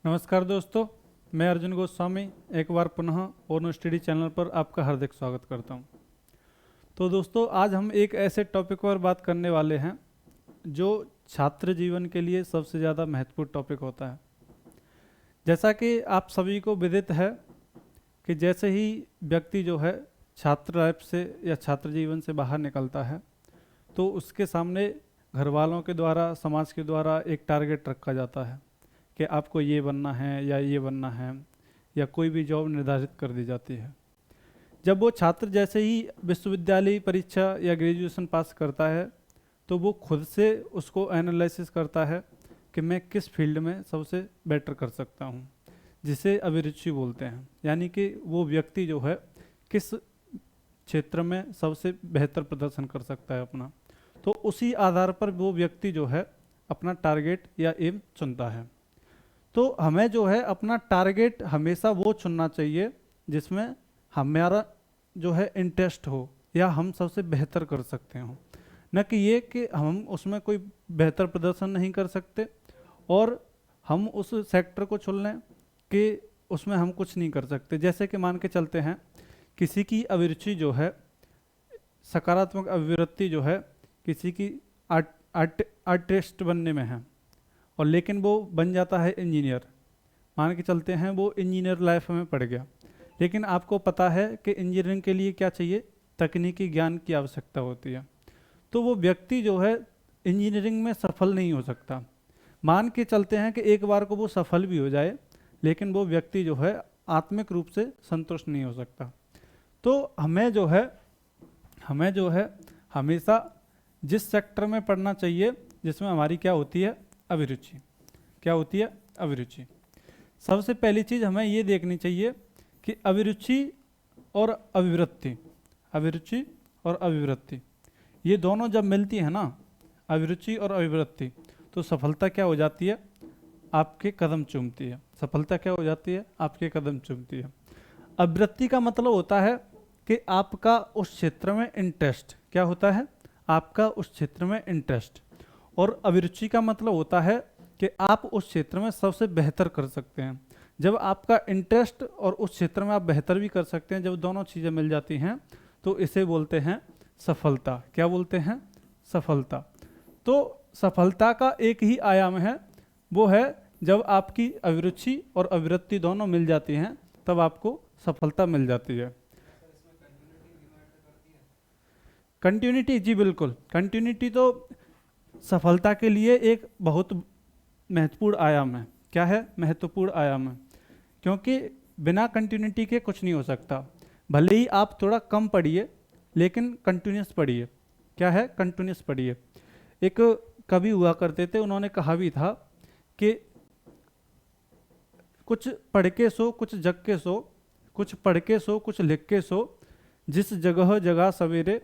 नमस्कार दोस्तों, मैं अर्जुन गोस्वामी एक बार पुनः ओनो स्टडी चैनल पर आपका हार्दिक स्वागत करता हूं। तो दोस्तों, आज हम एक ऐसे टॉपिक पर बात करने वाले हैं जो छात्र जीवन के लिए सबसे ज़्यादा महत्वपूर्ण टॉपिक होता है। जैसा कि आप सभी को विदित है कि जैसे ही व्यक्ति जो है छात्र लाइफ से या छात्र जीवन से बाहर निकलता है तो उसके सामने घर वालों के द्वारा, समाज के द्वारा एक टारगेट रखा जाता है कि आपको ये बनना है या ये बनना है, या कोई भी जॉब निर्धारित कर दी जाती है। जब वो छात्र जैसे ही विश्वविद्यालय परीक्षा या ग्रेजुएशन पास करता है तो वो खुद से उसको एनालिसिस करता है कि मैं किस फील्ड में सबसे बेटर कर सकता हूँ, जिसे अभिरुचि बोलते हैं। यानी कि वो व्यक्ति जो है किस क्षेत्र में सबसे बेहतर प्रदर्शन कर सकता है अपना, तो उसी आधार पर वो व्यक्ति जो है अपना टारगेट या एम चुनता है। तो हमें जो है अपना टारगेट हमेशा वो चुनना चाहिए जिसमें हमारा जो है इंटरेस्ट हो या हम सबसे बेहतर कर सकते हो, न कि ये कि हम उसमें कोई बेहतर प्रदर्शन नहीं कर सकते और हम उस सेक्टर को चुन लें कि उसमें हम कुछ नहीं कर सकते। जैसे कि मान के चलते हैं किसी की अभिरुचि जो है, सकारात्मक अभिवृत्ति जो है किसी की आर्टिस्ट बनने में है, और लेकिन वो बन जाता है इंजीनियर। मान के चलते हैं वो इंजीनियर लाइफ में पड़ गया, लेकिन आपको पता है कि इंजीनियरिंग के लिए क्या चाहिए, तकनीकी ज्ञान की आवश्यकता होती है। तो वो व्यक्ति जो है इंजीनियरिंग में सफल नहीं हो सकता। मान के चलते हैं कि एक बार को वो सफल भी हो जाए, लेकिन वो व्यक्ति जो है आत्मिक रूप से संतुष्ट नहीं हो सकता। तो हमें जो है हमेशा जिस सेक्टर में पढ़ना चाहिए जिसमें हमारी क्या होती है, अभिरुचि। क्या होती है? अभिरुचि। सबसे पहली चीज़ हमें ये देखनी चाहिए कि अभिरुचि और अभिवृत्ति, अभिरुचि और अभिवृत्ति ये दोनों जब मिलती है ना, अभिरुचि और अभिवृत्ति, तो सफलता क्या हो जाती है, आपके कदम चूमती है। सफलता क्या हो जाती है, आपके कदम चूमती है। अभिवृत्ति का मतलब होता है कि आपका उस क्षेत्र में इंटरेस्ट, क्या होता है, आपका उस क्षेत्र में इंटरेस्ट। और अभिरुचि का मतलब होता है कि आप उस क्षेत्र में सबसे बेहतर कर सकते हैं। जब आपका इंटरेस्ट और उस क्षेत्र में आप बेहतर भी कर सकते हैं, जब दोनों चीज़ें मिल जाती हैं तो इसे बोलते हैं सफलता। क्या बोलते हैं? सफलता। तो सफलता का एक ही आयाम है, वो है जब आपकी अभिरुचि और अभिवृत्ति दोनों मिल जाती हैं तब आपको सफलता मिल जाती है। कंटिन्यूटी, जी बिल्कुल। कंटिन्यूटी तो सफलता के लिए एक बहुत महत्वपूर्ण आयाम है। क्या है? महत्वपूर्ण आयाम है, क्योंकि बिना कंटिन्यूटी के कुछ नहीं हो सकता। भले ही आप थोड़ा कम पढ़िए लेकिन कंटिन्यूस पढ़िए। क्या है? कंटिन्यूस पढ़िए। एक कवि हुआ करते थे, उन्होंने कहा भी था कि कुछ पढ़ के सो कुछ जग के सो, कुछ पढ़ के सो कुछ लिख के सो, जिस जगह जगह सवेरे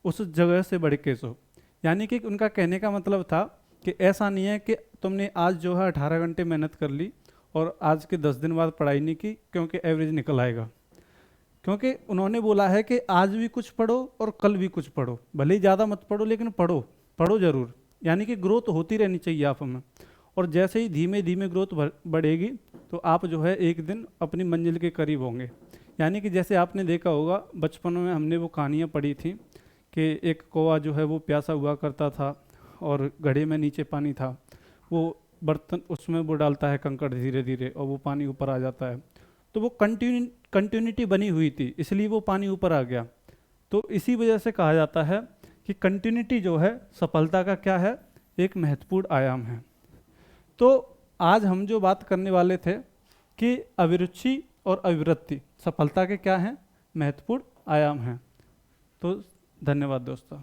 उस जगह से बढ़ के सो। यानी कि उनका कहने का मतलब था कि ऐसा नहीं है कि तुमने आज जो है 18 घंटे मेहनत कर ली और आज के 10 दिन बाद पढ़ाई नहीं की क्योंकि एवरेज निकल आएगा। क्योंकि उन्होंने बोला है कि आज भी कुछ पढ़ो और कल भी कुछ पढ़ो, भले ही ज़्यादा मत पढ़ो लेकिन पढ़ो, पढ़ो ज़रूर। यानी कि ग्रोथ होती रहनी चाहिए आप में, और जैसे ही धीमे धीमे ग्रोथ बढ़ेगी तो आप जो है एक दिन अपनी मंजिल के करीब होंगे। यानी कि जैसे आपने देखा होगा बचपन में हमने वो कहानियाँ पढ़ी थी कि एक कौवा जो है वो प्यासा हुआ करता था और घड़े में नीचे पानी था, वो बर्तन उसमें वो डालता है कंकड़ धीरे धीरे और वो पानी ऊपर आ जाता है। तो वो कंटिन्यूटी बनी हुई थी, इसलिए वो पानी ऊपर आ गया। तो इसी वजह से कहा जाता है कि कंटिन्यूटी जो है सफलता का क्या है, एक महत्वपूर्ण आयाम है। तो आज हम जो बात करने वाले थे कि अभिरुचि और अभिवृत्ति सफलता के क्या हैं, महत्वपूर्ण आयाम हैं। तो धन्यवाद दोस्तों।